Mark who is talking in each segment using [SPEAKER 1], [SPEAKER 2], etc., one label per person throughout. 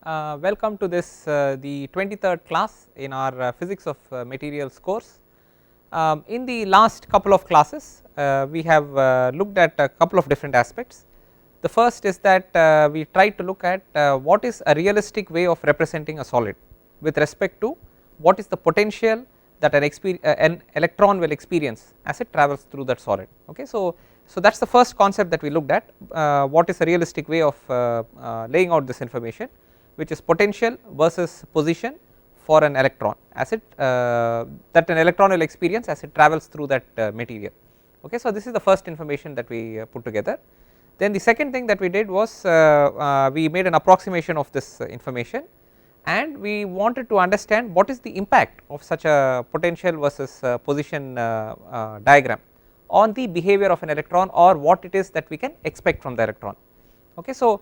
[SPEAKER 1] Welcome to this the 23rd class in our physics of materials course. In the last couple of classes we have looked at a couple of different aspects. The first is that we tried to look at what is a realistic way of representing a solid with respect to what is the potential that an electron will experience as it travels through that solid. Okay, so that is the first concept that we looked at, what is a realistic way of laying out this information, which is potential versus position for an electron as it that an electron will experience as it travels through that material. Okay, so this is the first information that we put together. Then the second thing that we did was we made an approximation of this information, and we wanted to understand what is the impact of such a potential versus position diagram on the behavior of an electron, or what it is that we can expect from the electron. Okay, so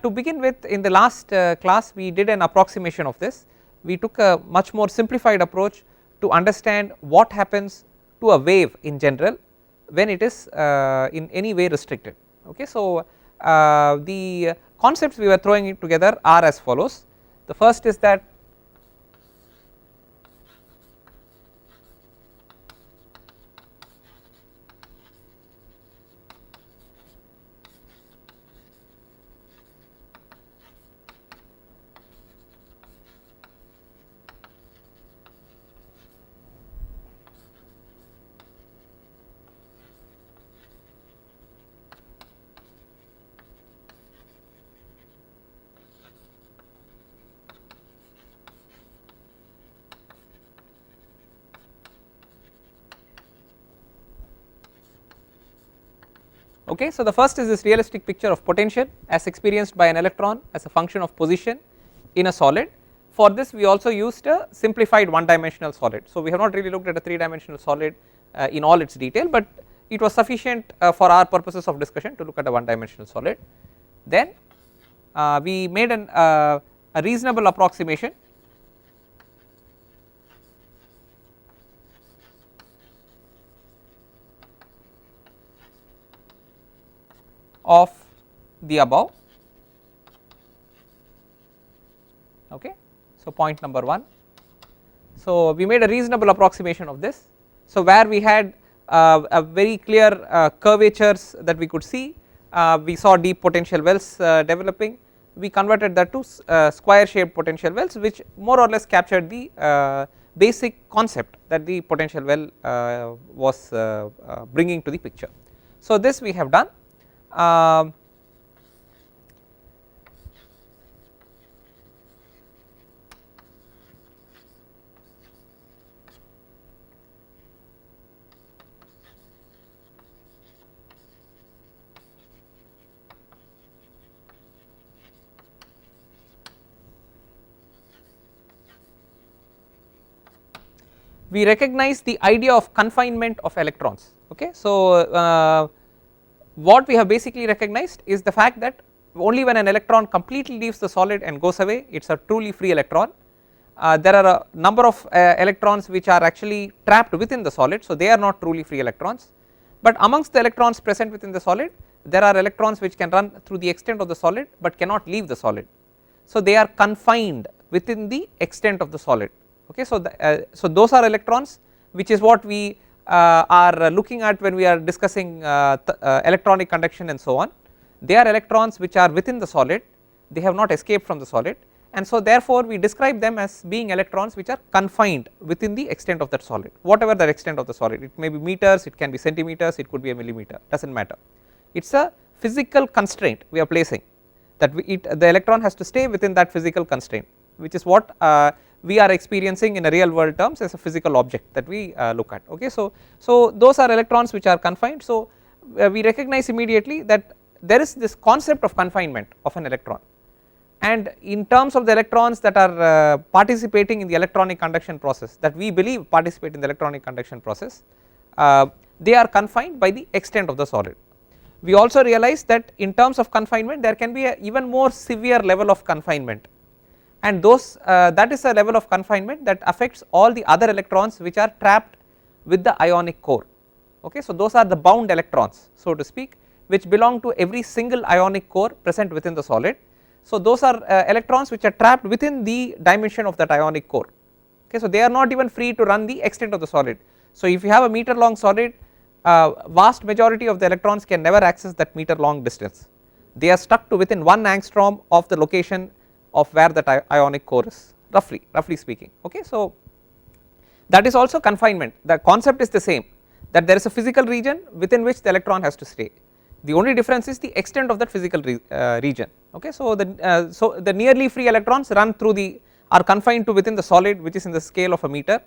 [SPEAKER 1] to begin with, in the last class we did an approximation of this. We took a much more simplified approach to understand what happens to a wave in general when it is in any way restricted. Okay, so the concepts we were throwing it together are as follows. The first is that okay, so the first is this realistic picture of potential as experienced by an electron as a function of position in a solid. For this we also used a simplified one dimensional solid. So we have not really looked at a 3-dimensional solid in all its detail, but it was sufficient for our purposes of discussion to look at a one dimensional solid. Then we made a reasonable approximation of the above. Okay, so point number 1. So we made a reasonable approximation of this. So where we had a very clear curvatures that we could see, we saw deep potential wells developing. We converted that to square shaped potential wells, which more or less captured the basic concept that the potential well was bringing to the picture. So this we have done. We recognize the idea of confinement of electrons. Okay, so what we have basically recognized is the fact that only when an electron completely leaves the solid and goes away, it is a truly free electron. There are a number of electrons which are actually trapped within the solid, so they are not truly free electrons. But amongst the electrons present within the solid, there are electrons which can run through the extent of the solid but cannot leave the solid. So they are confined within the extent of the solid. Okay, so so those are electrons, which is what we are looking at when we are discussing electronic conduction and so on. They are electrons which are within the solid, they have not escaped from the solid, and so therefore we describe them as being electrons which are confined within the extent of that solid, whatever the extent of the solid. It may be meters, it can be centimeters, it could be a millimeter, does not matter. It is a physical constraint we are placing, that the electron has to stay within that physical constraint, which is what we are experiencing in a real world terms as a physical object that we look at. Okay, so those are electrons which are confined. So we recognize immediately that there is this concept of confinement of an electron, and in terms of the electrons that are participating in the electronic conduction process, that we believe participate in the electronic conduction process, they are confined by the extent of the solid. We also realize that in terms of confinement there can be a even more severe level of confinement, and those that is a level of confinement that affects all the other electrons which are trapped with the ionic core. Okay, so those are the bound electrons, so to speak, which belong to every single ionic core present within the solid. So those are electrons which are trapped within the dimension of that ionic core, okay. So they are not even free to run the extent of the solid. So if you have a meter long solid, vast majority of the electrons can never access that meter long distance, they are stuck to within 1 angstrom of the location of where that ionic core is, roughly speaking, okay. So that is also confinement, the concept is the same, that there is a physical region within which the electron has to stay, the only difference is the extent of that physical region, okay. So the nearly free electrons run through the are confined to within the solid which is in the scale of a meter,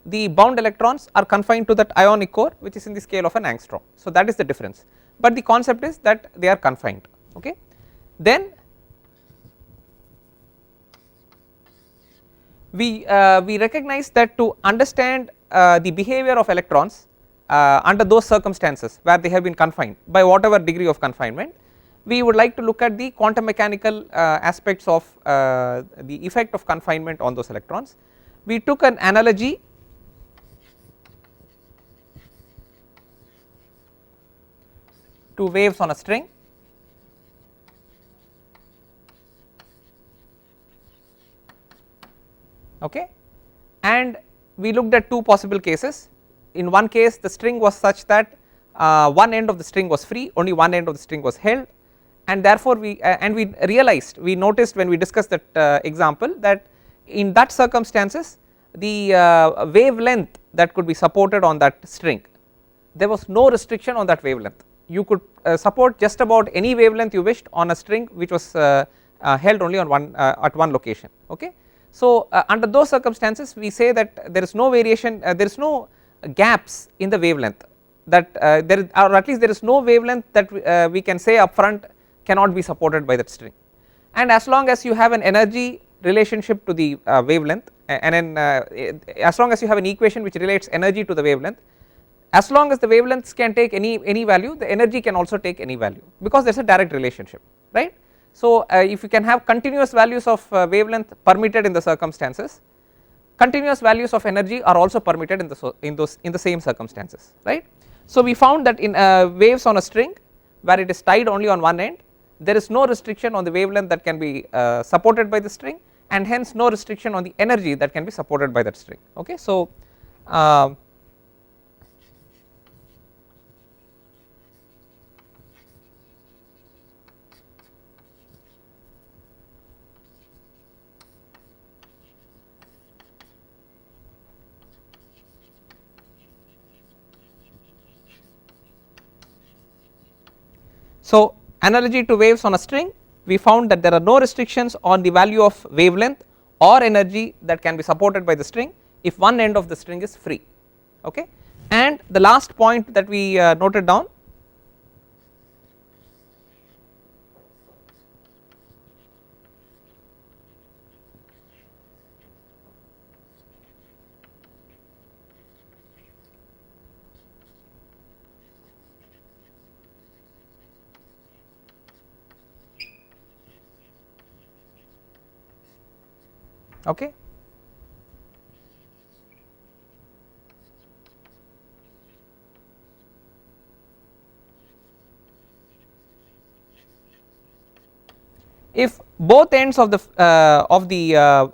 [SPEAKER 1] the bound electrons are confined to that ionic core which is in the scale of an angstrom. So that is the difference, but the concept is that they are confined, okay. Then we recognize that to understand the behavior of electrons under those circumstances where they have been confined by whatever degree of confinement, we would like to look at the quantum mechanical aspects of the effect of confinement on those electrons. We took an analogy to waves on a string, okay, and we looked at two possible cases. In one case the string was such that one end of the string was free, only one end of the string was held, and therefore we noticed when we discussed that example that in that circumstances the wavelength that could be supported on that string, there was no restriction on that wavelength, you could support just about any wavelength you wished on a string which was held only on one at one location, okay. So under those circumstances we say that there is no variation, there is no gaps in the wavelength, that there is, or at least there is no wavelength that we can say upfront cannot be supported by that string, and as long as you have an energy relationship to the wavelength, and then as long as you have an equation which relates energy to the wavelength, as long as the wavelengths can take any value, the energy can also take any value, because there is a direct relationship, right. So if you can have continuous values of wavelength permitted in the circumstances, continuous values of energy are also permitted in the same circumstances, right. So we found that in waves on a string where it is tied only on one end, there is no restriction on the wavelength that can be supported by the string, and hence no restriction on the energy that can be supported by that string, okay. So so analogy to waves on a string, we found that there are no restrictions on the value of wavelength or energy that can be supported by the string if one end of the string is free, okay. And the last point that we noted down, okay. If both ends of the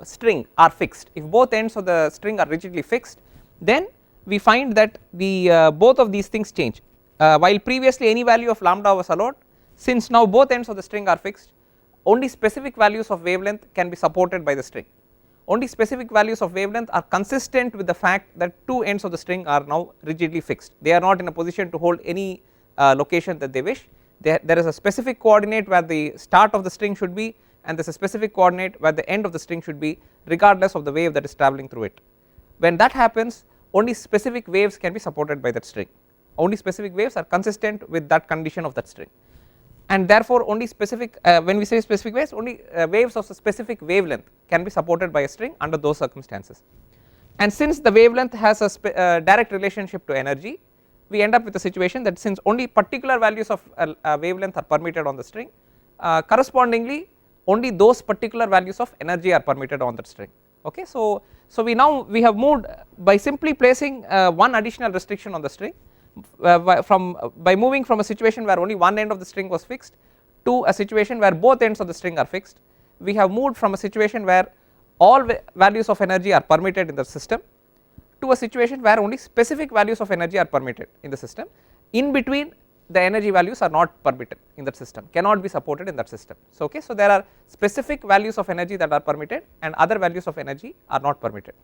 [SPEAKER 1] string are fixed, if both ends of the string are rigidly fixed, then we find that the both of these things change. While previously any value of lambda was allowed, since now both ends of the string are fixed, only specific values of wavelength can be supported by the string. Only specific values of wavelength are consistent with the fact that two ends of the string are now rigidly fixed, they are not in a position to hold any location that they wish. There is a specific coordinate where the start of the string should be, and there is a specific coordinate where the end of the string should be, regardless of the wave that is travelling through it. When that happens, only specific waves can be supported by that string, only specific waves are consistent with that condition of that string, and therefore only specific when we say specific waves, only waves of a specific wavelength can be supported by a string under those circumstances. And since the wavelength has a direct relationship to energy, we end up with a situation that since only particular values of wavelength are permitted on the string, correspondingly only those particular values of energy are permitted on that string, okay. So we have moved by simply placing one additional restriction on the string, by moving from a situation where only one end of the string was fixed to a situation where both ends of the string are fixed. we have moved from a situation where all values of energy are permitted in the system to a situation where only specific values of energy are permitted in the system. In between, the energy values are not permitted in that system, cannot be supported in that system. So, okay, so there are specific values of energy that are permitted and other values of energy are not permitted.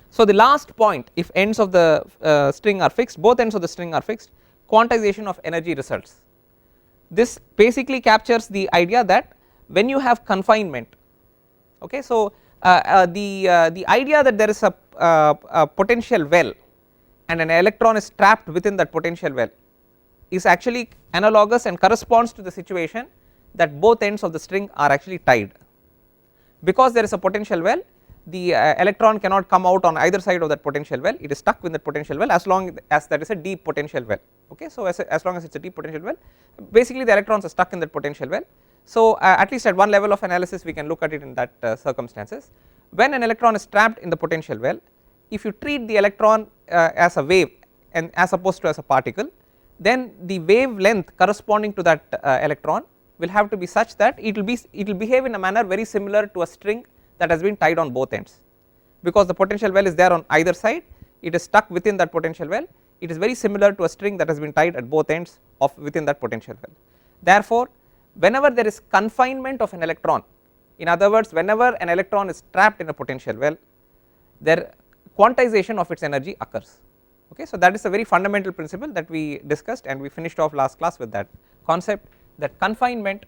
[SPEAKER 1] So, the last point, if ends of the string are fixed, both ends of the string are fixed, quantization of energy results. This basically captures the idea that when you have confinement, okay, so the idea that there is a potential well and an electron is trapped within that potential well is actually analogous and corresponds to the situation that both ends of the string are actually tied. Because there is a potential well, the electron cannot come out on either side of that potential well, it is stuck with that potential well as long as that is a deep potential well, okay. So, as long as it is a deep potential well, basically the electrons are stuck in that potential well. So, at least at one level of analysis we can look at it in that circumstances. When an electron is trapped in the potential well, if you treat the electron as a wave and as opposed to as a particle, then the wavelength corresponding to that electron will have to be such that it will behave in a manner very similar to a string that has been tied on both ends, because the potential well is there on either side, it is stuck within that potential well, it is very similar to a string that has been tied at both ends of within that potential well. Therefore, whenever there is confinement of an electron, in other words whenever an electron is trapped in a potential well, there quantization of its energy occurs, okay. So, that is a very fundamental principle that we discussed and we finished off last class with that concept, that confinement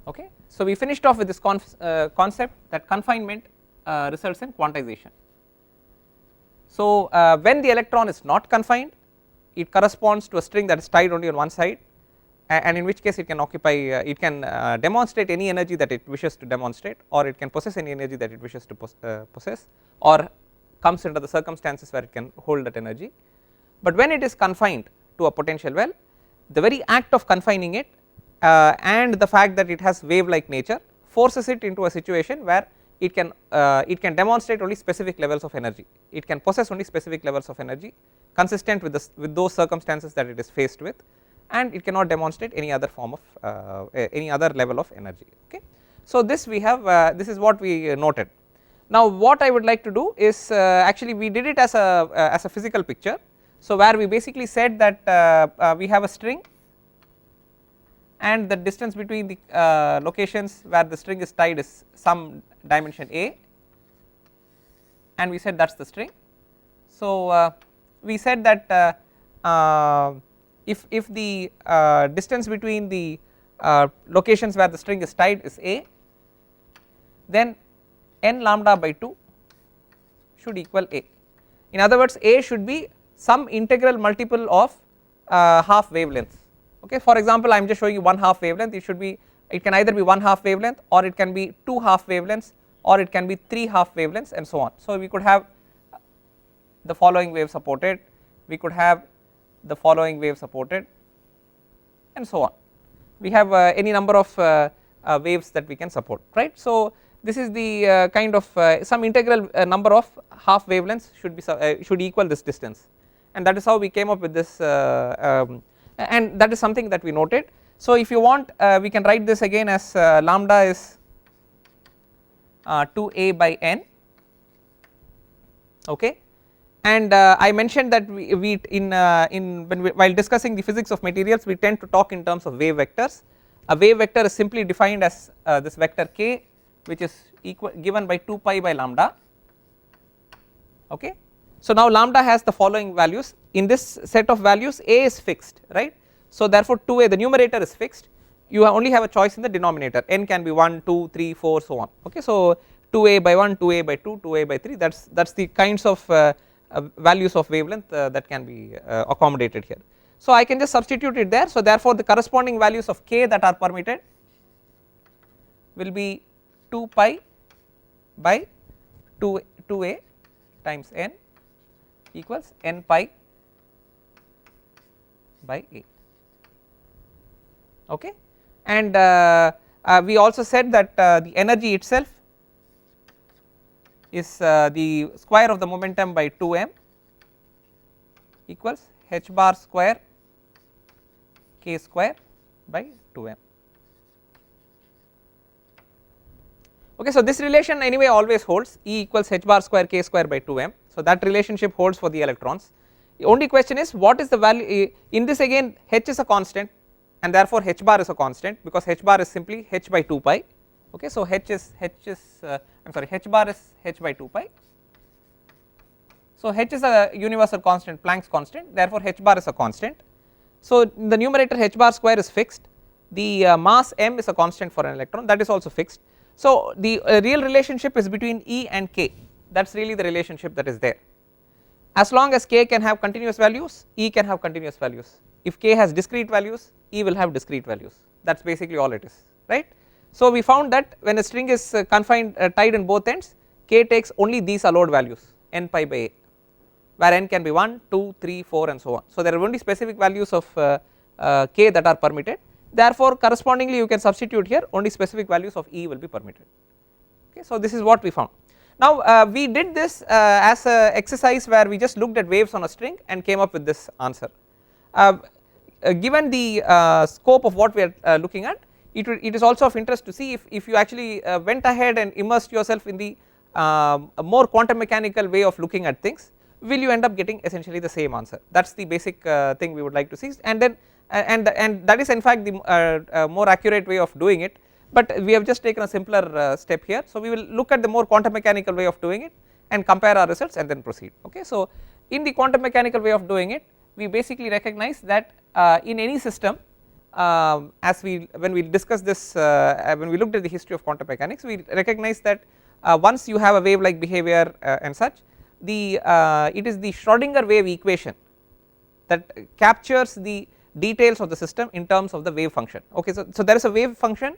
[SPEAKER 1] okay. So, we finished off with this concept that confinement results in quantization. So, when the electron is not confined, it corresponds to a string that is tied only on one side, and in which case it can occupy, it can demonstrate any energy that it wishes to demonstrate, or it can possess any energy that it wishes to possess, or comes under the circumstances where it can hold that energy. But when it is confined to a potential well, the very act of confining it and the fact that it has wave like nature forces it into a situation where it can demonstrate only specific levels of energy, it can possess only specific levels of energy consistent with those circumstances that it is faced with, and it cannot demonstrate any other form of any other level of energy, okay. So, this we have this is what we noted. Now, what I would like to do is actually we did it as a physical picture. So, where we basically said that we have a string and the distance between the locations where the string is tied is some dimension a, and we said that is the string. So, we said that if the distance between the locations where the string is tied is a, then n lambda by 2 should equal a. In other words, a should be some integral multiple of half wavelength, okay. For example, I am just showing you one half wavelength, it can either be one half wavelength or it can be two half wavelengths or it can be three half wavelengths and so on. So, we could have the following wave supported, we could have the following wave supported and so on. We have any number of waves that we can support, right. So, this is the kind of some integral number of half wavelengths should equal this distance, and that is how we came up with this and that is something that we noted. So, if you want we can write this again as lambda is 2a by n, okay. And I mentioned that while discussing the physics of materials, we tend to talk in terms of wave vectors. A wave vector is simply defined as this vector k, which is given by 2 pi by lambda, okay. So, now lambda has the following values. In this set of values, a is fixed, right. So, therefore, 2a, the numerator is fixed, you only have a choice in the denominator, n can be 1, 2, 3, 4 so on, okay. So, 2a by 1, 2a by 2, 2a by 3, that is the kinds of values of wavelength that can be accommodated here. So, I can just substitute it there. So, therefore, the corresponding values of k that are permitted will be 2 pi by 2a times n equals n pi by a, okay, and we also said that the energy itself is the square of the momentum by 2m equals h bar square k square by 2m. Okay, so this relation anyway always holds, E equals h bar square k square by 2m, so that relationship holds for the electrons. The only question is what is the value in this, again h is a constant and therefore h bar is a constant because h bar is simply h by 2 pi, okay, so h bar is h by 2 pi, so h is a universal constant, Planck's constant, therefore h bar is a constant. So the numerator h bar square is fixed, the mass m is a constant for an electron, that is also fixed. So the real relationship is between E and K, that is really the relationship that is there. As long as K can have continuous values, E can have continuous values. If K has discrete values, E will have discrete values, that is basically all it is, right. So we found that when a string is confined tied in both ends, K takes only these allowed values n pi by a, where n can be 1, 2, 3, 4 and so on. So there are only specific values of K that are permitted, therefore correspondingly you can substitute here, only specific values of E will be permitted, okay. So this is what we found. Now we did this as a exercise where we just looked at waves on a string and came up with this answer. Given the scope of what we are looking at, it is also of interest to see if you actually went ahead and immersed yourself in the more quantum mechanical way of looking at things, will you end up getting essentially the same answer, that is the basic thing we would like to see, and then and that is in fact the more accurate way of doing it, but we have just taken a simpler step here. So we will look at the more quantum mechanical way of doing it and compare our results and then proceed, okay. So in the quantum mechanical way of doing it, we basically recognize that in any system, as when we discussed this, when we looked at the history of quantum mechanics, we recognize that once you have a wave like behavior and such, it is the Schrodinger wave equation that captures the details of the system in terms of the wave function, okay. So there is a wave function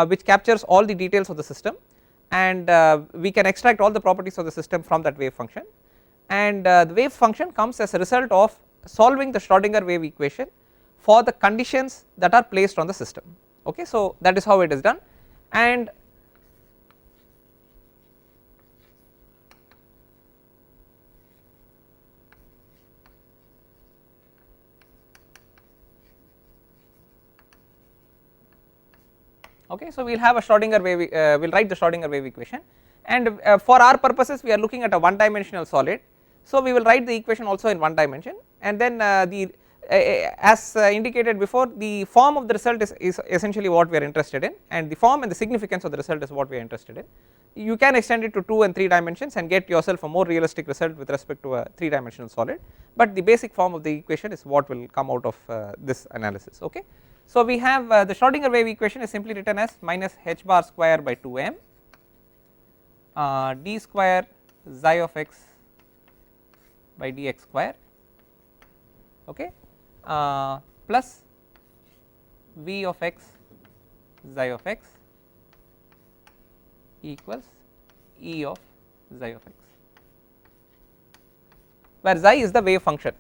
[SPEAKER 1] which captures all the details of the system, and we can extract all the properties of the system from that wave function, and the wave function comes as a result of solving the Schrodinger wave equation for the conditions that are placed on the system, okay. So that is how it is done, and okay. So we will have a Schrodinger wave, we will write the Schrodinger wave equation, and for our purposes we are looking at a one dimensional solid, so we will write the equation also in one dimension, and then as indicated before, the form of the result is essentially what we are interested in, and the form and the significance of the result is what we are interested in. You can extend it to 2 and 3 dimensions and get yourself a more realistic result with respect to a 3 dimensional solid, but the basic form of the equation is what will come out of this analysis, okay. So we have the Schrodinger wave equation is simply written as minus h bar square by 2m d square xi of x by dx square, okay, plus v of x xi of x equals e of xi of x, where xi is the wave function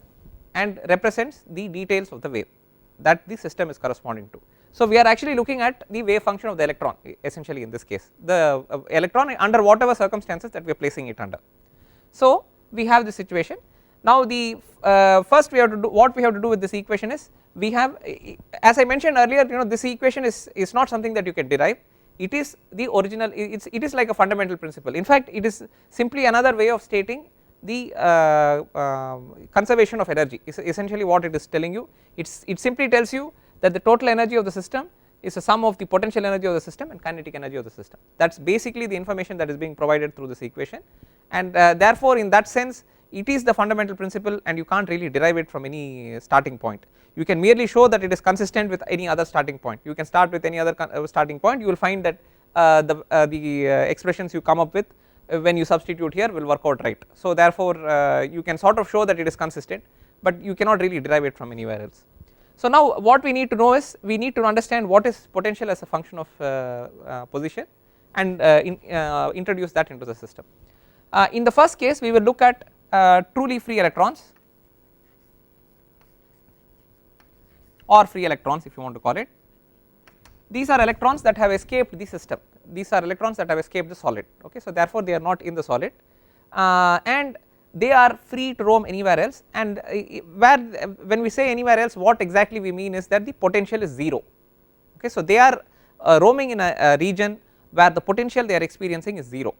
[SPEAKER 1] and represents the details of the wave that the system is corresponding to. So we are actually looking at the wave function of the electron essentially in this case, the electron under whatever circumstances that we are placing it under. So we have this situation. Now the first we have to do, what we have to do with this equation is, we have, as I mentioned earlier, this equation is not something that you can derive, it is the original, it is like a fundamental principle. In fact it is simply another way of stating the conservation of energy is essentially what it is telling you. It simply tells you that the total energy of the system is a sum of the potential energy of the system and kinetic energy of the system. That is basically the information that is being provided through this equation, and therefore in that sense it is the fundamental principle and you can't really derive it from any starting point. You can merely show that it is consistent with any other starting point. You can start with any other starting point, you will find that the expressions you come up with when you substitute here will work out right. So therefore you can sort of show that it is consistent, but you cannot really derive it from anywhere else. So now what we need to know is, we need to understand what is potential as a function of position and introduce that into the system. In the first case we will look at truly free electrons or free electrons if you want to call it, these are electrons that have escaped the system, these are electrons that have escaped the solid, okay. So therefore they are not in the solid, and they are free to roam anywhere else, and where when we say anywhere else, what exactly we mean is that the potential is 0, okay. So they are roaming in a region where the potential they are experiencing is 0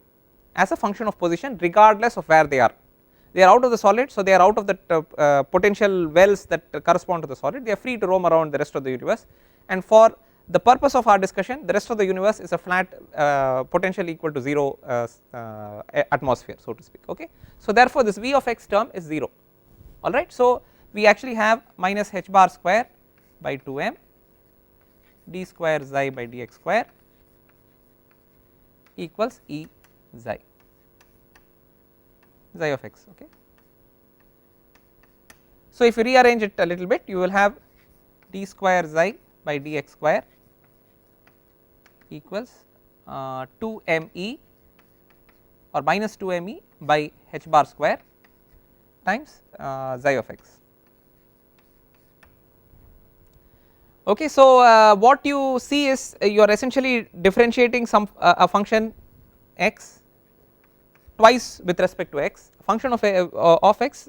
[SPEAKER 1] as a function of position regardless of where they are out of the solid, so they are out of the potential wells that correspond to the solid, they are free to roam around the rest of the universe, and for the purpose of our discussion the rest of the universe is a flat potential equal to 0 atmosphere, so to speak, okay. So therefore this V of x term is 0, alright. So we actually have minus h bar square by 2m d square xi by dx square equals E xi of x, okay. So if you rearrange it a little bit, you will have d square xi by dx square equals 2me or minus 2me by h bar square times xi of x, okay. So what you see is you are essentially differentiating some a function x twice with respect to x, a function of x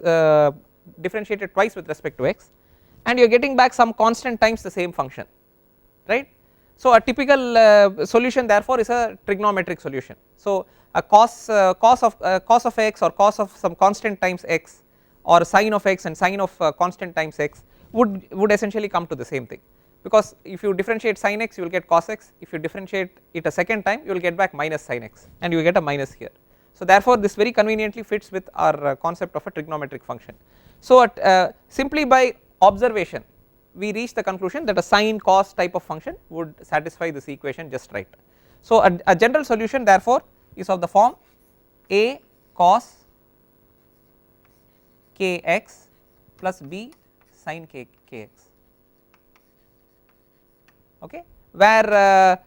[SPEAKER 1] differentiated twice with respect to x, and you are getting back some constant times the same function, right. So a typical solution therefore is a trigonometric solution. So a cos of x or cos of some constant times x or sine of x and sine of constant times x would essentially come to the same thing, because if you differentiate sine x you will get cos x, if you differentiate it a second time you will get back minus sine x and you will get a minus here. So therefore this very conveniently fits with our concept of a trigonometric function. So simply by observation we reach the conclusion that a sine cos type of function would satisfy this equation just right. So a general solution therefore is of the form a cos kx plus b sin kx, okay, where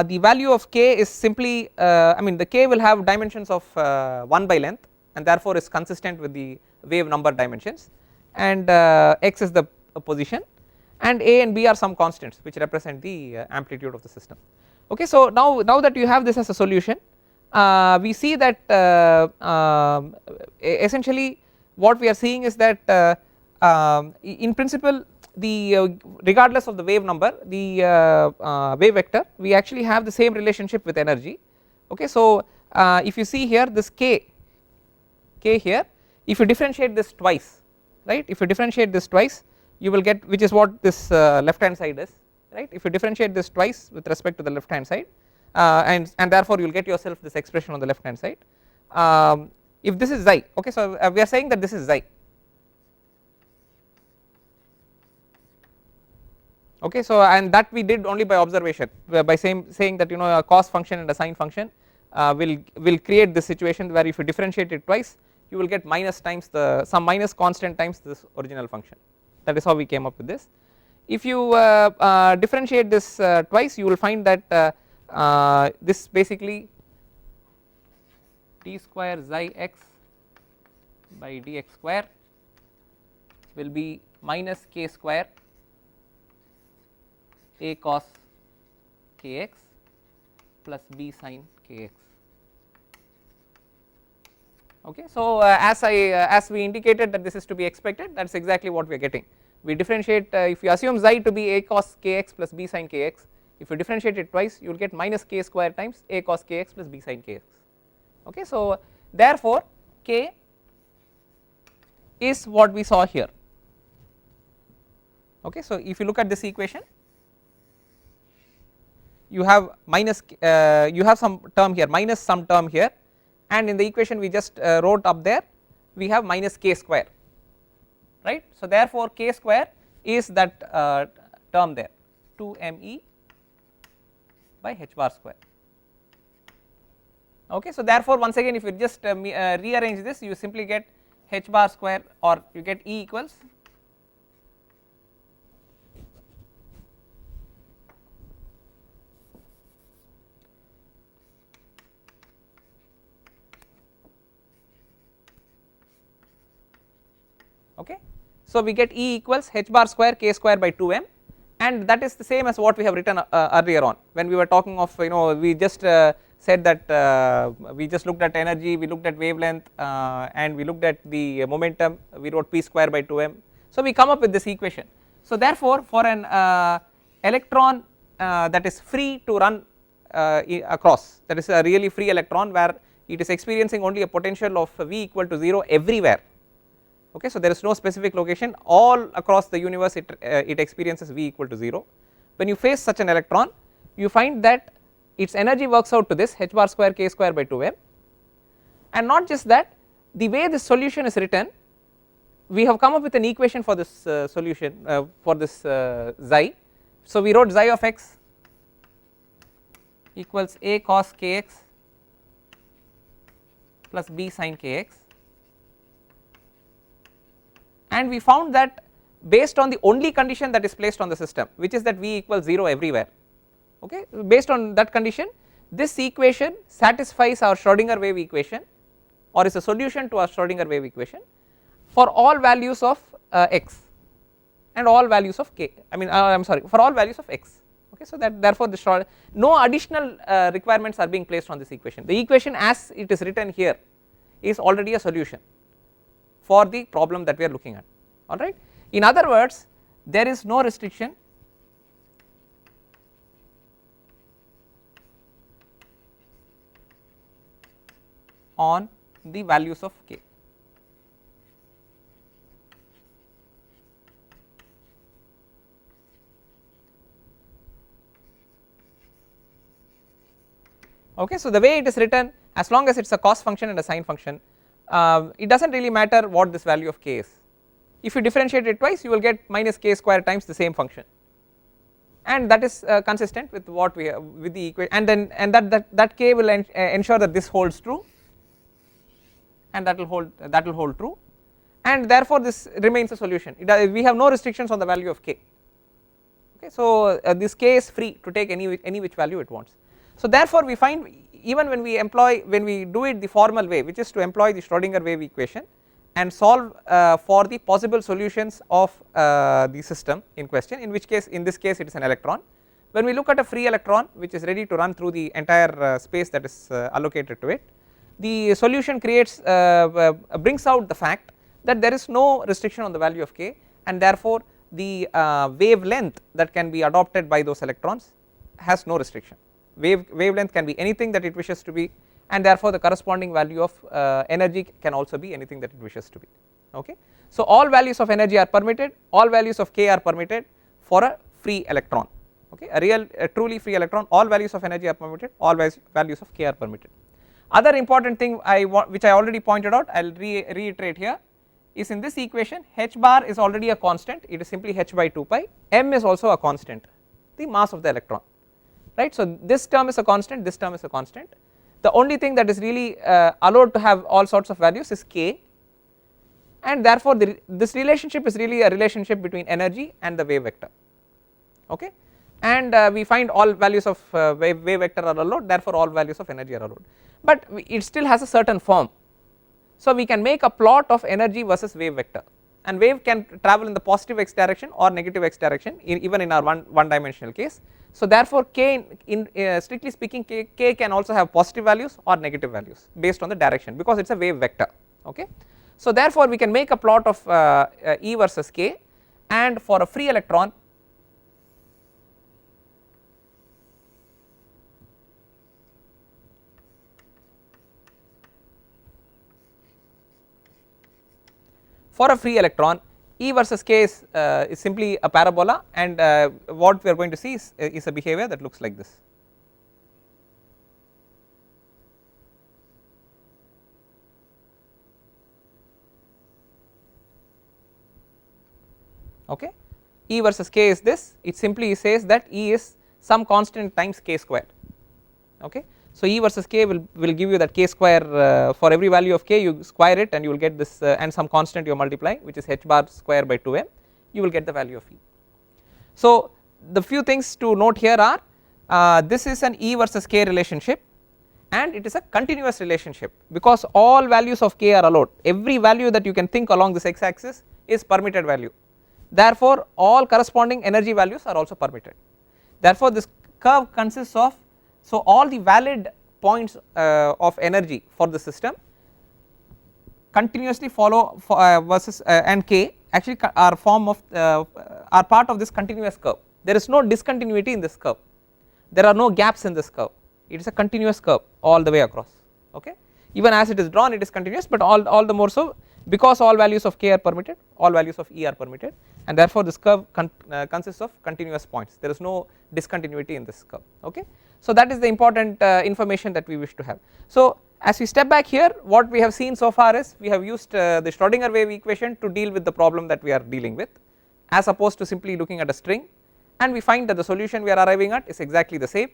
[SPEAKER 1] the value of k is simply I mean the k will have dimensions of 1 by length and therefore is consistent with the wave number dimensions, and x is the position, and a and b are some constants which represent the amplitude of the system, okay. So now that you have this as a solution, we see that essentially what we are seeing is that in principle the regardless of the wave number, the wave vector, we actually have the same relationship with energy, okay. So if you see here this k here, if you differentiate this twice, right, if you differentiate this twice you will get, which is what this left hand side is, right, if you differentiate this twice with respect to the left hand side and therefore you will get yourself this expression on the left hand side, if this is xi, okay. So we are saying that this is xi, okay. So and that we did only by observation, by saying that a cos function and a sine function will create this situation where if you differentiate it twice you will get minus times some minus constant times this original function. That is how we came up with this. If you differentiate this twice you will find that this basically d square xi x by dx square will be minus k square a cos kx plus b sin kx, okay. So as we indicated that this is to be expected, that is exactly what we are getting. We differentiate, if you assume xi to be a cos kx plus b sin kx, if you differentiate it twice you will get minus k square times a cos kx plus b sin kx, okay. So therefore k is what we saw here, okay. So if you look at this equation you have minus you have some term here minus some term here, and in the equation we just wrote up there we have minus k square, right. So therefore k square is that term there 2me by h bar square, okay. So therefore once again if you just rearrange this you simply get h bar square, or you get E equals okay. So we get E equals h bar square k square by 2m, and that is the same as what we have written earlier on when we were talking of, we just said that we just looked at energy, we looked at wavelength, and we looked at the momentum, we wrote p square by 2m. So we come up with this equation. So therefore for an electron that is free to run across, that is a really free electron where it is experiencing only a potential of V equal to 0 everywhere, okay. So there is no specific location, all across the universe it experiences V equal to 0. When you face such an electron, you find that its energy works out to this h bar square k square by 2m, and not just that, the way this solution is written, we have come up with an equation for this solution for this xi. So we wrote xi of x equals a cos kx plus b sin kx, and we found that based on the only condition that is placed on the system, which is that V equals 0 everywhere, okay. Based on that condition, this equation satisfies our Schrodinger wave equation, or is a solution to our Schrodinger wave equation for all values of x and all values of k, I am sorry, for all values of x, okay. So that therefore the no additional requirements are being placed on this equation. The equation as it is written here is already a solution for the problem that we are looking at, alright. In other words, there is no restriction on the values of k. Okay, so the way it is written, as long as it is a cos function and a sine function, it does not really matter what this value of k is. If you differentiate it twice, you will get minus k square times the same function, and that is consistent with what we have with the equation, and that k will ensure that this holds true, and that will hold true, and therefore this remains a solution. We have no restrictions on the value of k, okay. So this k is free to take any which value it wants. So therefore we find, even when we do it the formal way, which is to employ the Schrodinger wave equation and solve for the possible solutions of the system in question, in which case, in this case it is an electron. When we look at a free electron which is ready to run through the entire space that is allocated to it, the solution brings out the fact that there is no restriction on the value of k, and therefore the wavelength that can be adopted by those electrons has no restriction. Wavelength can be anything that it wishes to be, and therefore the corresponding value of energy can also be anything that it wishes to be, okay. So all values of energy are permitted, all values of k are permitted for a free electron, okay. A truly free electron, all values of energy are permitted, all values of k are permitted. Other important thing which I already pointed out, I will reiterate here, is in this equation h bar is already a constant, it is simply h by 2 pi, m is also a constant, the mass of the electron, right. So this term is a constant, this term is a constant. The only thing that is really allowed to have all sorts of values is k, and therefore this relationship is really a relationship between energy and the wave vector, okay. And we find all values of wave vector are allowed, therefore all values of energy are allowed, but it still has a certain form. So we can make a plot of energy versus wave vector, and wave can travel in the positive x direction or negative x direction even in our one dimensional case. So therefore k strictly speaking k can also have positive values or negative values based on the direction, because it is a wave vector, okay. So therefore we can make a plot of E versus k, and for a free electron E versus k is simply a parabola, and what we are going to see is a behavior that looks like this. Okay, E versus k is this, it simply says that E is some constant times k square, okay. So E versus k will give you that k square, for every value of k you square it and you will get this, and some constant you are multiplying, which is h bar square by 2m, you will get the value of E. So the few things to note here are, this is an E versus k relationship, and it is a continuous relationship because all values of k are allowed. Every value that you can think along this x axis is permitted value, therefore all corresponding energy values are also permitted. Therefore this curve consists of, so all the valid points of energy for the system continuously follow versus and k actually are form of are part of this continuous curve. There is no discontinuity in this curve, there are no gaps in this curve, it is a continuous curve all the way across, okay. Even as it is drawn it is continuous, but all the more so because all values of k are permitted, all values of E are permitted, and therefore this curve consists of continuous points, there is no discontinuity in this curve, okay. So that is the important information that we wish to have. So as we step back here, what we have seen so far is we have used the Schrodinger wave equation to deal with the problem that we are dealing with, as opposed to simply looking at a string, and we find that the solution we are arriving at is exactly the same.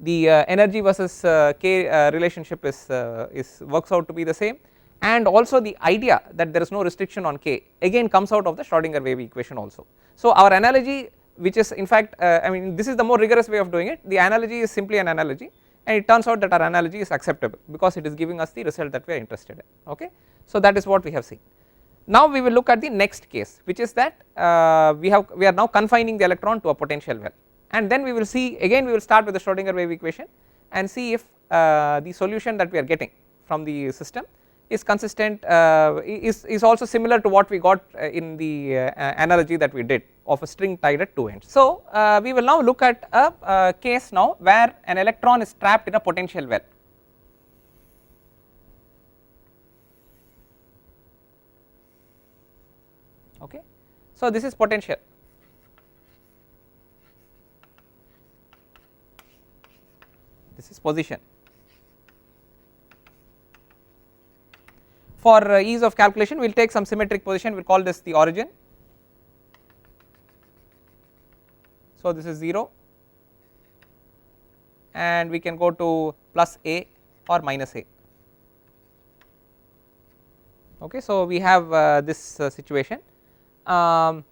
[SPEAKER 1] The energy versus k relationship is works out to be the same, and also the idea that there is no restriction on k again comes out of the Schrodinger wave equation also. So our analogy, which is in fact I mean this is the more rigorous way of doing it, the analogy is simply an analogy, and it turns out that our analogy is acceptable because it is giving us the result that we are interested in, okay. So that is what we have seen. Now we will look at the next case, which is that we are now confining the electron to a potential well, and then we will see again, we will start with the Schrodinger wave equation and see if the solution that we are getting from the system is consistent, is also similar to what we got in the analogy that we did of a string tied at two ends. So we will now look at a case now where an electron is trapped in a potential well. Okay, so this is potential. This is position. For ease of calculation, we will take some symmetric position, we will call this the origin. So this is 0, and we can go to plus a or minus a. Okay, so we have this situation. Now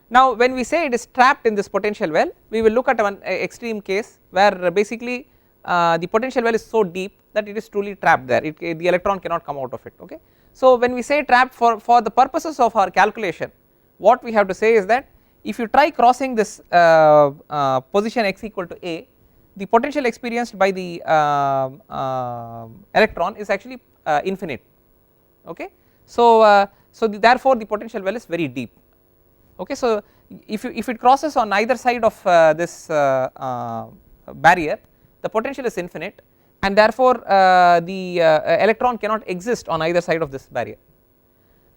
[SPEAKER 1] when we say it is trapped in this potential well, we will look at one extreme case where basically the potential well is so deep that it is truly trapped there, the electron cannot come out of it, okay. So when we say trapped, for the purposes of our calculation, what we have to say is that if you try crossing this position x equal to a, the potential experienced by the electron is actually infinite, okay. So therefore the potential well is very deep, okay. So if it crosses on either side of this barrier, the potential is infinite, and therefore the electron cannot exist on either side of this barrier.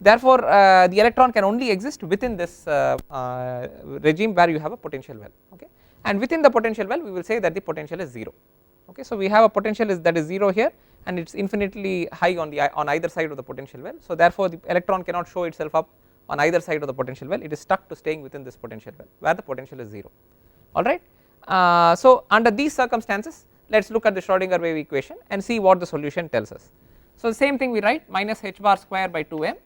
[SPEAKER 1] Therefore the electron can only exist within this regime where you have a potential well, okay, and within the potential well we will say that the potential is 0, okay. So we have a potential that is 0 here, and it is infinitely high on either side of the potential well. So therefore the electron cannot show itself up on either side of the potential well, it is stuck to staying within this potential well where the potential is 0, alright. So under these circumstances, let us look at the Schrodinger wave equation and see what the solution tells us. So the same thing we write, minus h bar square by 2m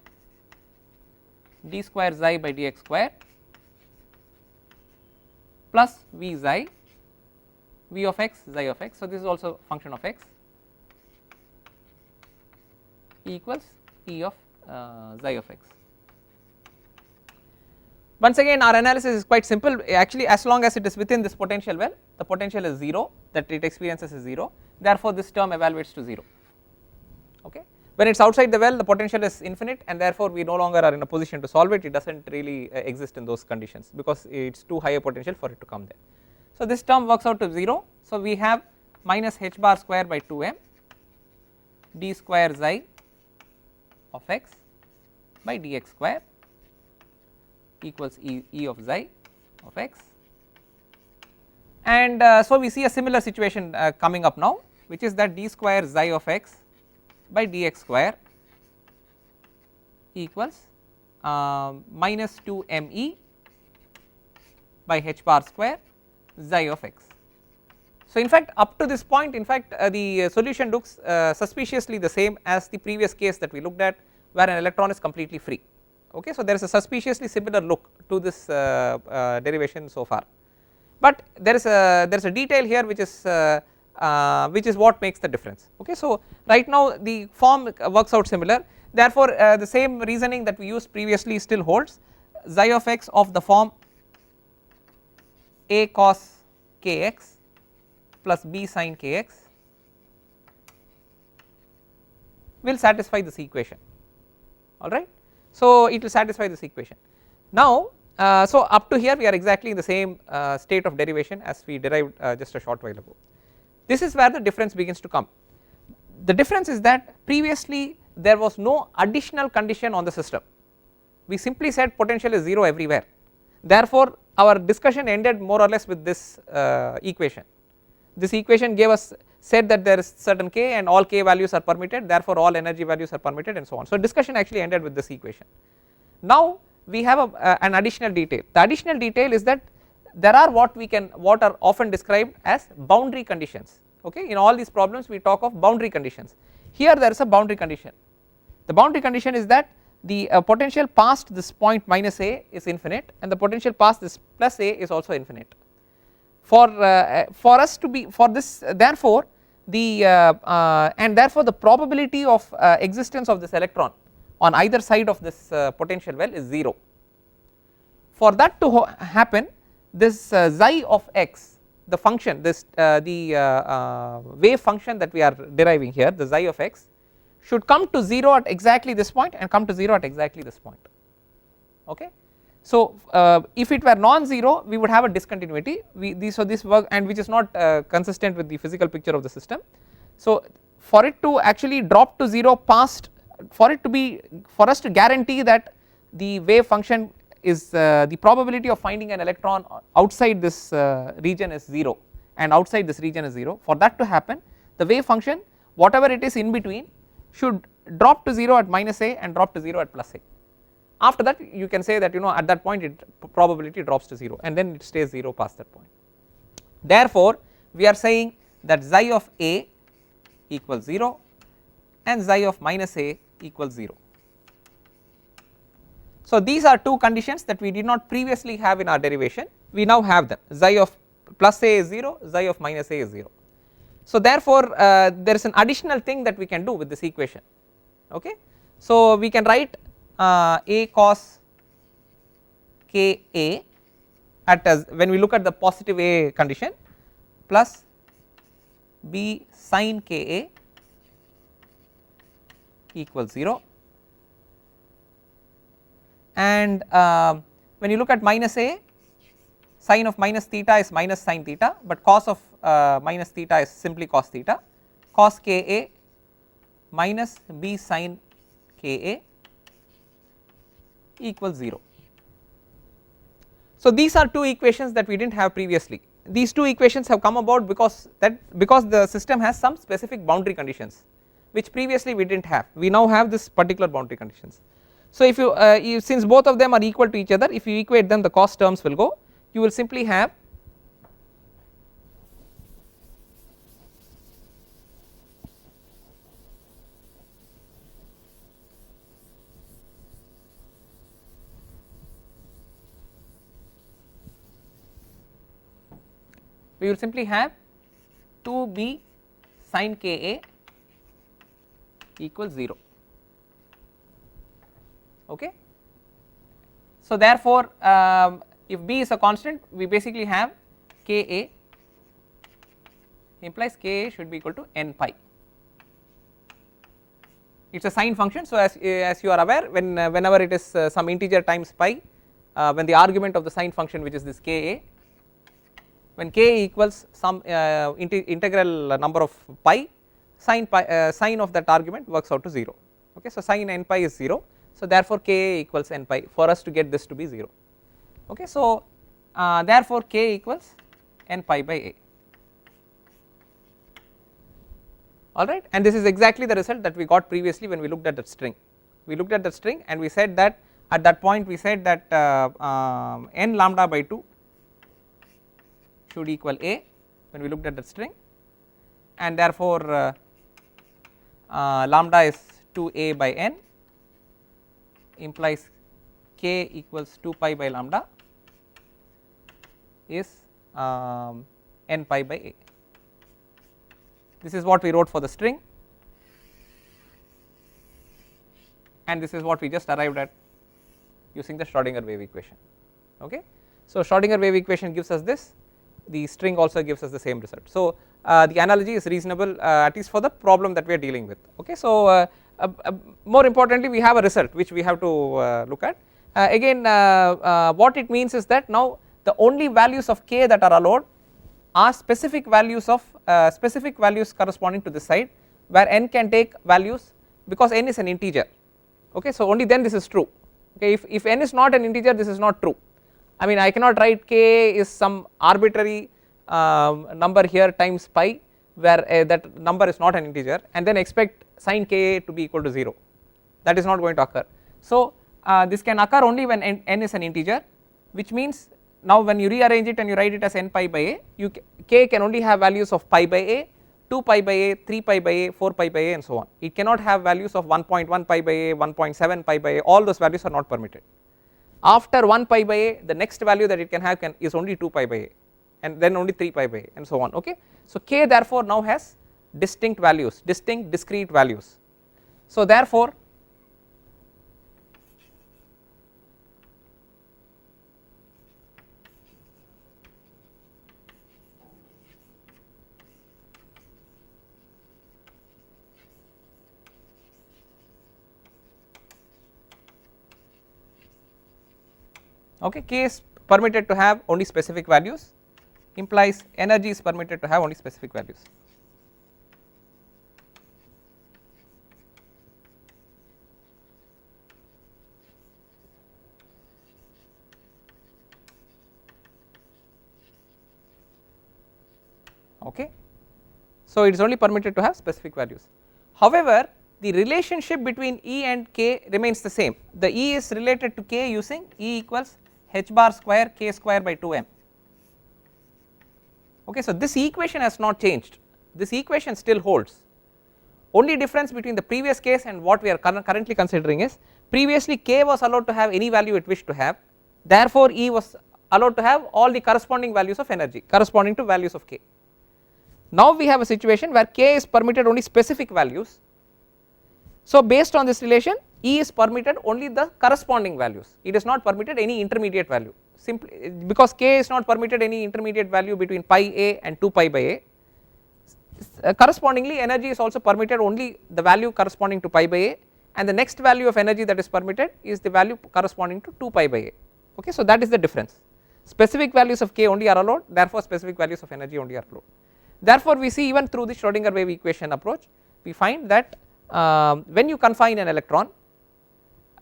[SPEAKER 1] d square xi by dx square plus v xi v of x xi of x. So this is also function of x equals e of xi of x. Once again our analysis is quite simple, actually as long as it is within this potential well, the potential is 0, that it experiences is 0, therefore this term evaluates to 0, okay. When it is outside the well, the potential is infinite, and therefore we no longer are in a position to solve it, it does not really exist in those conditions because it is too high a potential for it to come there. So this term works out to 0, so we have minus h bar square by 2m d square xi of x by dx square equals e of xi of x, and so we see a similar situation coming up now, which is that d square xi of x by dx square equals minus 2 me by h bar square xi of x. So in fact up to this point, in fact the solution looks suspiciously the same as the previous case that we looked at where an electron is completely free, okay. So there is a suspiciously similar look to this derivation so far, but there is a detail here which is what makes the difference, okay. So right now the form works out similar, therefore the same reasoning that we used previously still holds. xi of x of the form a cos kx plus b sin kx will satisfy this equation, alright. So it will satisfy this equation. Now so up to here we are exactly in the same state of derivation as we derived just a short while ago. This is where the difference begins to come. The difference is that previously there was no additional condition on the system, we simply said potential is 0 everywhere, therefore our discussion ended more or less with this equation. This equation gave us, said that there is certain k and all k values are permitted, therefore all energy values are permitted and so on. So discussion actually ended with this equation. Now we have an additional detail. The additional detail is that there are what are often described as boundary conditions, okay. In all these problems we talk of boundary conditions. Here there is a boundary condition. The boundary condition is that the potential past this point minus a is infinite and the potential past this plus a is also infinite. For us to be, for this, therefore the therefore the probability of existence of this electron on either side of this potential well is 0. For that to happen, this xi of x, the function, this the wave function that we are deriving here, the xi of x should come to 0 at exactly this point and come to 0 at exactly this point, okay. So if it were non-zero we would have a discontinuity, so this work, and which is not consistent with the physical picture of the system. So for it to actually drop to 0 past, for us to guarantee that the wave function is the probability of finding an electron outside this region is 0 and outside this region is 0, for that to happen the wave function whatever it is in between should drop to 0 at minus a and drop to 0 at plus a. After that you can say that at that point it probability drops to 0 and then it stays 0 past that point. Therefore we are saying that xi of a equals 0 and xi of minus a equals 0. So these are two conditions that we did not previously have in our derivation, we now have them, xi of plus a is 0, xi of minus a is 0. So therefore there is an additional thing that we can do with this equation, okay. So we can write a cos ka at as when we look at the positive a condition plus b sin ka equals 0, and when you look at minus a, sin of minus theta is minus sin theta, but cos of minus theta is simply cos theta, cos ka minus b sin ka equals 0. So these are two equations that we did not have previously. These two equations have come about because the system has some specific boundary conditions which previously we did not have, we now have this particular boundary conditions. So if you since both of them are equal to each other, if you equate them the cost terms will go, you will simply have we will simply have 2b sin ka equals 0, okay. So therefore if b is a constant we basically have ka implies ka should be equal to n pi, it is a sine function. So as you are aware, whenever it is some integer times pi, when the argument of the sine function which is this ka, when k equals some integral number of pi, sine of that argument works out to 0, okay. So sin n pi is 0, so therefore k equals n pi for us to get this to be 0, okay. So therefore k equals n pi by a, alright, and this is exactly the result that we got previously when we looked at that string. We looked at that string and we said that at that point we said that n lambda by 2 should equal a when we looked at that string, and therefore lambda is 2a by n implies k equals 2 pi by lambda is n pi by a. This is what we wrote for the string and this is what we just arrived at using the Schrodinger wave equation. Okay. So Schrodinger wave equation gives us this, the string also gives us the same result. So the analogy is reasonable at least for the problem that we are dealing with. Okay. So more importantly we have a result which we have to look at. Again what it means is that now the only values of k that are allowed are specific values of specific values corresponding to this side, where n can take values because n is an integer. Okay. So only then this is true. Okay. If n is not an integer, this is not true. I mean I cannot write k is some arbitrary number here times pi, where that number is not an integer, and then expect sin k to be equal to 0. That is not going to occur. So this can occur only when n is an integer, which means now when you rearrange it and you write it as n pi by a, k can only have values of pi by a, 2 pi by a, 3 pi by a, 4 pi by a, and so on. It cannot have values of 1.1 pi by a, 1.7 pi by a, all those values are not permitted. After 1 pi by a, the next value that it can have is only 2 pi by a, and then only 3 pi by a, and so on. Okay. So k therefore now has distinct values, distinct discrete values. So therefore okay, k is permitted to have only specific values, implies energy is permitted to have only specific values. Okay. So it is only permitted to have specific values. However, the relationship between E and k remains the same. The E is related to k using E equals h bar square k square by 2m. Okay. So this equation has not changed, this equation still holds. Only difference between the previous case and what we are currently considering is, previously k was allowed to have any value it wished to have, therefore E was allowed to have all the corresponding values of energy corresponding to values of k. Now we have a situation where k is permitted only specific values. So based on this relation, E is permitted only the corresponding values, it is not permitted any intermediate value, simply because k is not permitted any intermediate value between pi a and 2 pi by a. Correspondingly energy is also permitted only the value corresponding to pi by a, and the next value of energy that is permitted is the value corresponding to 2 pi by a. Okay. So that is the difference, specific values of k only are allowed, therefore specific values of energy only are allowed. Therefore we see even through the Schrodinger wave equation approach, we find that when you confine an electron,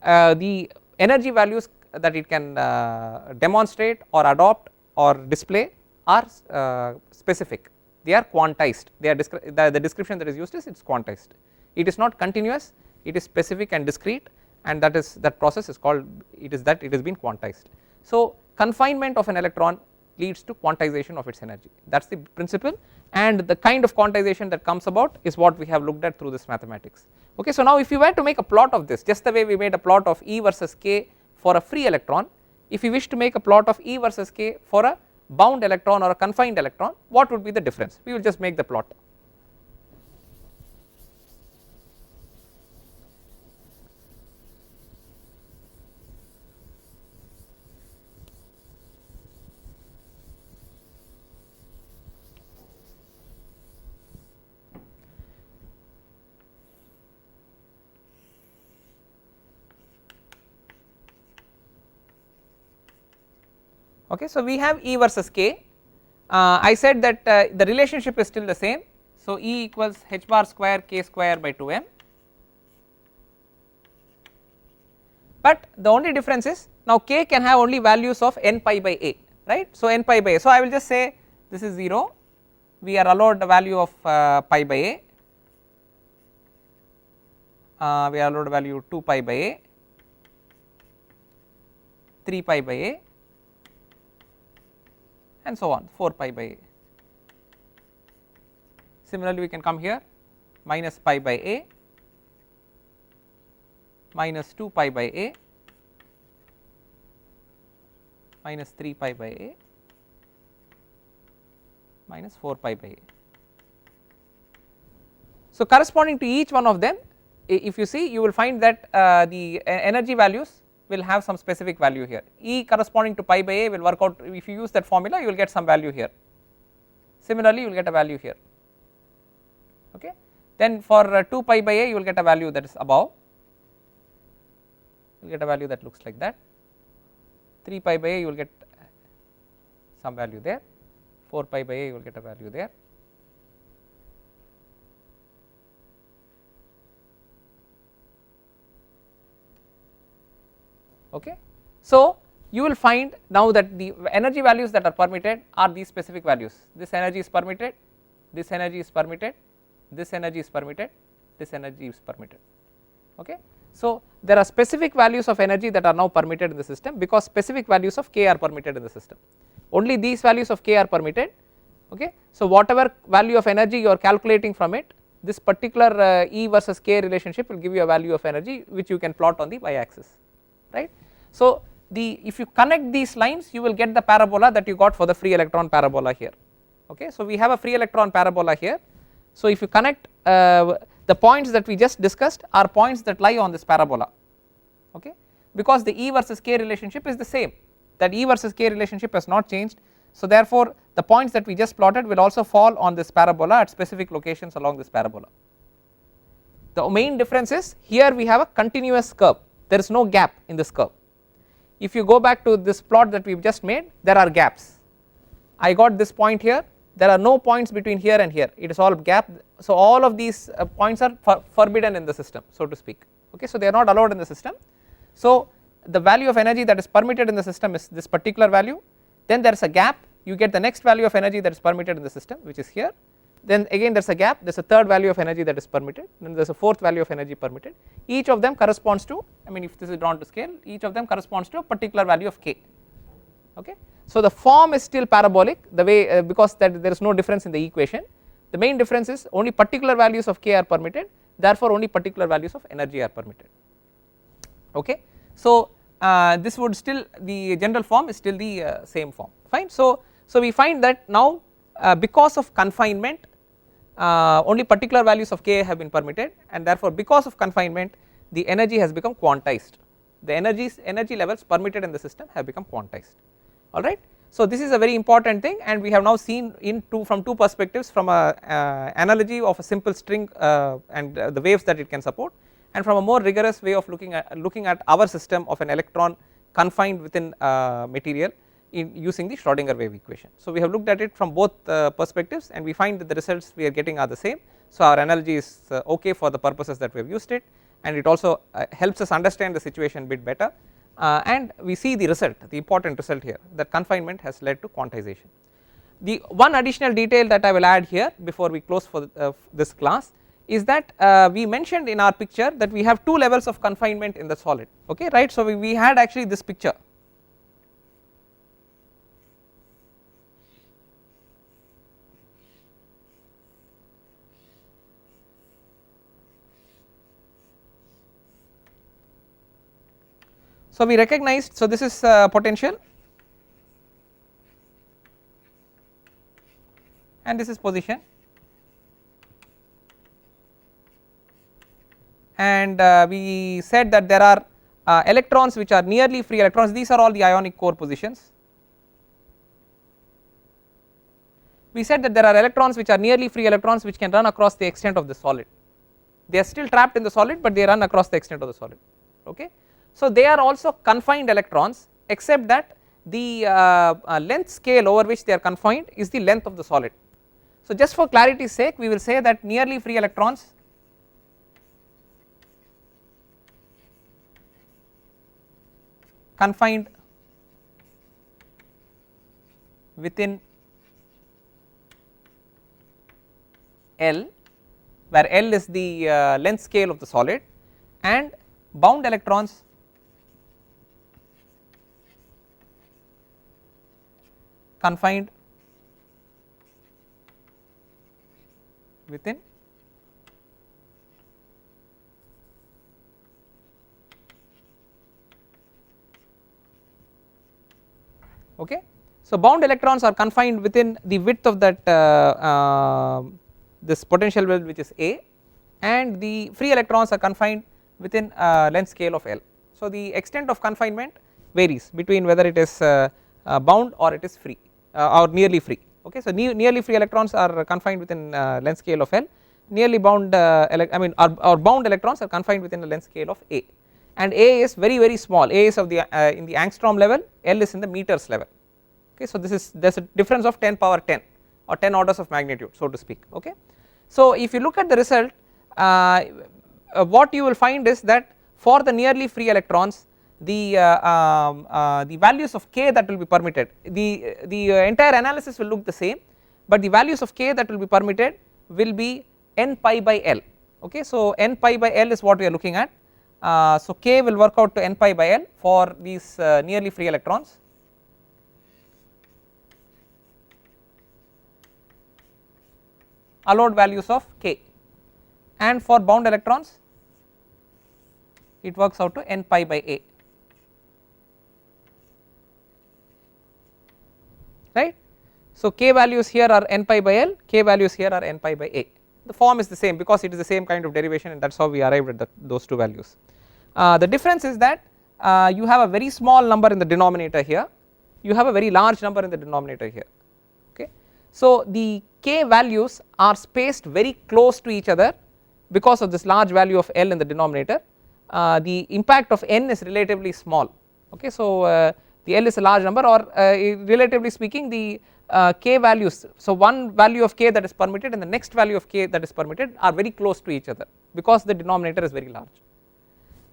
[SPEAKER 1] the energy values that it can demonstrate or adopt or display are specific, they are quantized, they are the description that is used is it is quantized, it is not continuous, it is specific and discrete, and that process is called, it has been quantized. So confinement of an electron leads to quantization of its energy, that is the principle, and the kind of quantization that comes about is what we have looked at through this mathematics. Okay. So now if you were to make a plot of this, just the way we made a plot of E versus k for a free electron, if you wish to make a plot of E versus k for a bound electron or a confined electron, what would be the difference? We will just make the plot. Okay. So we have E versus k, I said that the relationship is still the same, so E equals h bar square k square by 2m, but the only difference is now k can have only values of n pi by a, right. So n pi by a, so I will just say this is 0, we are allowed the value of pi by a, we are allowed the value 2 pi by a, 3 pi by a, and so on, 4 pi by a. Similarly we can come here, minus pi by a, minus 2 pi by a, minus 3 pi by a, minus 4 pi by a. So corresponding to each one of them, if you see, you will find that the energy values will have some specific value here, E corresponding to pi by A will work out, if you use that formula you will get some value here, similarly you will get a value here, okay. Then for 2 pi by A you will get a value that is above, you will get a value that looks like that, 3 pi by A you will get some value there, 4 pi by A you will get a value there. Okay. So, you will find now that the energy values that are permitted are these specific values, this energy is permitted, this energy is permitted, this energy is permitted, this energy is permitted. Okay. So, there are specific values of energy that are now permitted in the system because specific values of k are permitted in the system, only these values of k are permitted. Okay. So, whatever value of energy you are calculating from it, this particular E versus k relationship will give you a value of energy which you can plot on the y axis, right. So, if you connect these lines you will get the parabola that you got for the free electron parabola here, okay. So, we have a free electron parabola here. So, if you connect the points that we just discussed are points that lie on this parabola, okay, because the E versus k relationship is the same, that E versus k relationship has not changed. So, therefore, the points that we just plotted will also fall on this parabola at specific locations along this parabola. The main difference is here we have a continuous curve, there is no gap in this curve. If you go back to this plot that we have just made, there are gaps. I got this point here, there are no points between here and here, it is all gap. So, all of these points are forbidden in the system, so to speak, okay. So, they are not allowed in the system. So, the value of energy that is permitted in the system is this particular value, then there is a gap, you get the next value of energy that is permitted in the system which is here, then again there is a gap, there is a third value of energy that is permitted, then there is a fourth value of energy permitted, each of them corresponds to, I mean if this is drawn to scale, each of them corresponds to a particular value of k, okay. So, the form is still parabolic the way because that there is no difference in the equation, the main difference is only particular values of k are permitted, therefore only particular values of energy are permitted, okay. So, this would still, the general form is still the same form, fine. So, we find that now because of confinement only particular values of k have been permitted, and therefore because of confinement the energy has become quantized, the energy levels permitted in the system have become quantized, alright. So, this is a very important thing, and we have now seen from two perspectives, from a analogy of a simple string and the waves that it can support, and from a more rigorous way of looking at our system of an electron confined within material in using the Schrodinger wave equation. So, we have looked at it from both perspectives and we find that the results we are getting are the same. So, our analogy is okay for the purposes that we have used it, and it also helps us understand the situation a bit better, and we see the result, the important result here, that confinement has led to quantization. The one additional detail that I will add here before we close for this class is that we mentioned in our picture that we have two levels of confinement in the solid, okay, right. So, we had actually this picture. So, we recognized, so this is potential and this is position, and we said that there are electrons which are nearly free electrons, these are all the ionic core positions. We said that there are electrons which are nearly free electrons which can run across the extent of the solid, they are still trapped in the solid but they run across the extent of the solid, okay. So, they are also confined electrons, except that the length scale over which they are confined is the length of the solid. So, just for clarity's sake we will say that nearly free electrons confined within L, where L is the length scale of the solid, and bound electrons confined within okay. So, bound electrons are confined within the width of that this potential well which is A, and the free electrons are confined within length scale of L. So the extent of confinement varies between whether it is bound or it is free or nearly free. Okay, so nearly free electrons are confined within length scale of L, nearly bound or bound electrons are confined within the length scale of A, and A is very small. A is of the in the angstrom level, L is in the meters level. Okay, so there is a difference of 10 power 10 or 10 orders of magnitude, so to speak. Okay, so if you look at the result, what you will find is that for the nearly free electrons, the values of k that will be permitted, the entire analysis will look the same, but the values of k that will be permitted will be n pi by L. Okay, so n pi by L is what we are looking at. So k will work out to n pi by L for these nearly free electrons. Allowed values of k, and for bound electrons it works out to n pi by A, right. So k values here are n pi by L, k values here are n pi by A. The form is the same because it is the same kind of derivation, and that is how we arrived at those two values. The difference is that you have a very small number in the denominator here, you have a very large number in the denominator here. Okay, so the k values are spaced very close to each other because of this large value of L in the denominator. The impact of n is relatively small. Okay, so the L is a large number, or relatively speaking the k values, so one value of k that is permitted and the next value of k that is permitted are very close to each other because the denominator is very large.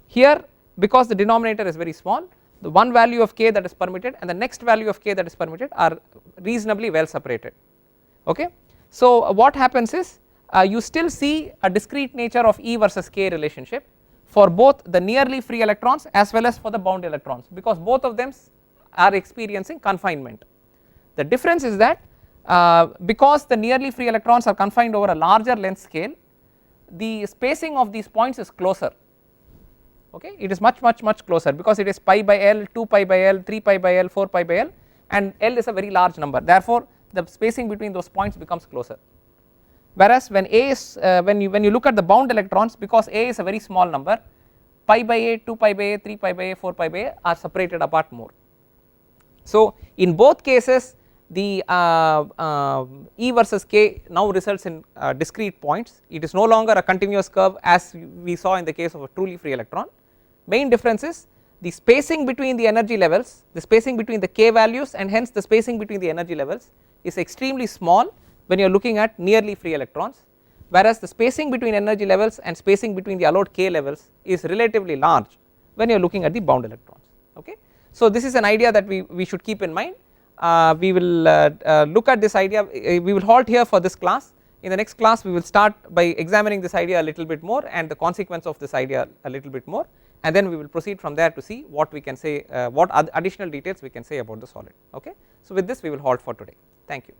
[SPEAKER 1] Here, because the denominator is very small, the one value of k that is permitted and the next value of k that is permitted are reasonably well separated. Okay, so what happens is you still see a discrete nature of E versus k relationship for both the nearly free electrons as well as for the bound electrons, because both of them are experiencing confinement. The difference is that because the nearly free electrons are confined over a larger length scale, the spacing of these points is closer. Okay, it is much closer because it is pi by L, 2 pi by L, 3 pi by L, 4 pi by L, and L is a very large number, therefore the spacing between those points becomes closer. Whereas when A is when you look at the bound electrons, because A is a very small number, pi by A, 2 pi by A, 3 pi by A, 4 pi by A are separated apart more. So in both cases the E versus k now results in discrete points. It is no longer a continuous curve as we saw in the case of a truly free electron. Main difference is the spacing between the energy levels, the spacing between the k values, and hence the spacing between the energy levels is extremely small when you are looking at nearly free electrons, whereas the spacing between energy levels and spacing between the allowed k levels is relatively large when you are looking at the bound electrons. Okay, so this is an idea that we should keep in mind. We will look at this idea, we will halt here for this class. In the next class we will start by examining this idea a little bit more and the consequence of this idea a little bit more, and then we will proceed from there to see what we can say, what additional details we can say about the solid. Okay, so with this we will halt for today. Thank you.